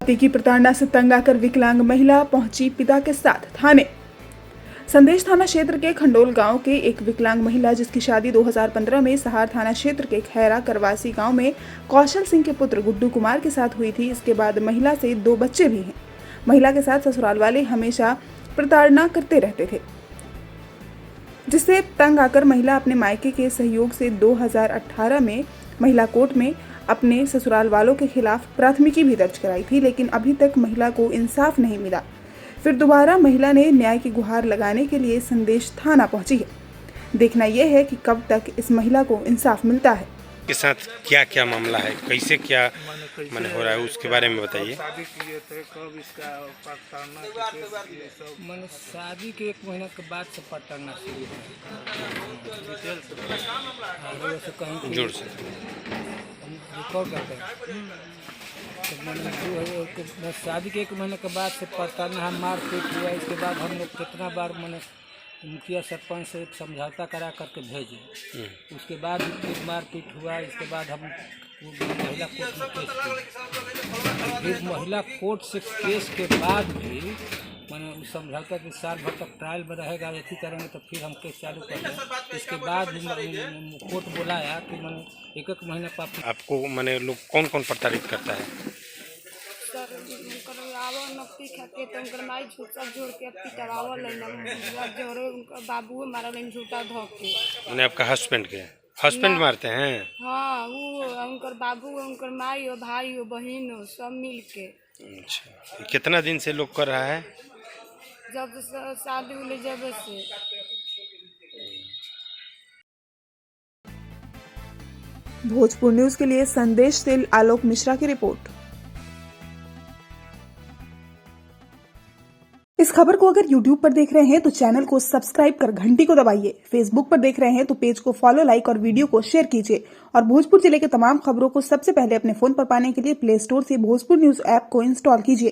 पति की प्रताड़ना से तंग आकर विकलांग महिला पहुंची पिता के साथ थाने। संदेश थाना क्षेत्र के खंडोल गांव के एक विकलांग महिला, जिसकी शादी 2015 में सहार थाना क्षेत्र के खैरा करवासी गांव में कौशल सिंह के पुत्र गुड्डू कुमार के साथ हुई थी। इसके बाद महिला से 2 बच्चे भी हैं। महिला के साथ ससुराल वाले हमेशा प्रताड़ना करते रहते थे, जिससे तंग आकर महिला अपने मायके के सहयोग से 2018 में महिला कोर्ट में अपने ससुराल वालों के खिलाफ प्राथमिकी भी दर्ज कराई थी, लेकिन अभी तक महिला को इंसाफ नहीं मिला। फिर दोबारा महिला ने न्याय की गुहार लगाने के लिए संदेश थाना पहुंची है। देखना यह है कि कब तक इस महिला को इंसाफ मिलता है। के साथ क्या क्या मामला है, कैसे क्या मैंने हो रहा है, उसके बारे में बताइए। शादी किए थे, कब इसका पटना ये सब मैंने शादी के 1 महीना के बाद से पटना शुरू कहीं जोर से रिकॉर्ड करते हैं। तो मैंने शादी के 1 महीने के बाद से पटना हम मारपीट हुआ। इसके बाद हम लोग कितना बार मैंने मुखिया सरपंच से समझौता करा करके भेजे। उसके बाद फिर मारपीट हुआ। इसके बाद हम महिला कोर्ट में केस किए। फिर महिला कोर्ट से केस के बाद भी मैंने उस समझौता के साल भर तक ट्रायल में रहेगा, इसी तरह में तो फिर हम केस चालू कर दें। इसके बाद कोर्ट बुलाया कि मैंने 1 महीना पाप। आपको मैंने लोग कौन कौन प्रताड़ित करता है? नकती खाते तो उनकर माई झूठा जोड़ के पिटवावल जोड़े, उनका बाबू मारल झूठा धोके। मैंने आपका हस्बैंड मारते हैं? हाँ, वो उनकर बाबू, उनकर माई, भाई, बहन सब मिल के। अच्छा, कितना दिन से लोग कर रहा है? जब शादी हुई जब से। भोजपुर न्यूज के लिए संदेश से आलोक मिश्रा की रिपोर्ट। इस खबर को अगर YouTube पर देख रहे हैं तो चैनल को सब्सक्राइब कर घंटी को दबाइए। Facebook पर देख रहे हैं तो पेज को फॉलो, लाइक और वीडियो को शेयर कीजिए। और भोजपुर जिले के तमाम खबरों को सबसे पहले अपने फोन पर पाने के लिए प्ले स्टोर से भोजपुर न्यूज ऐप को इंस्टॉल कीजिए।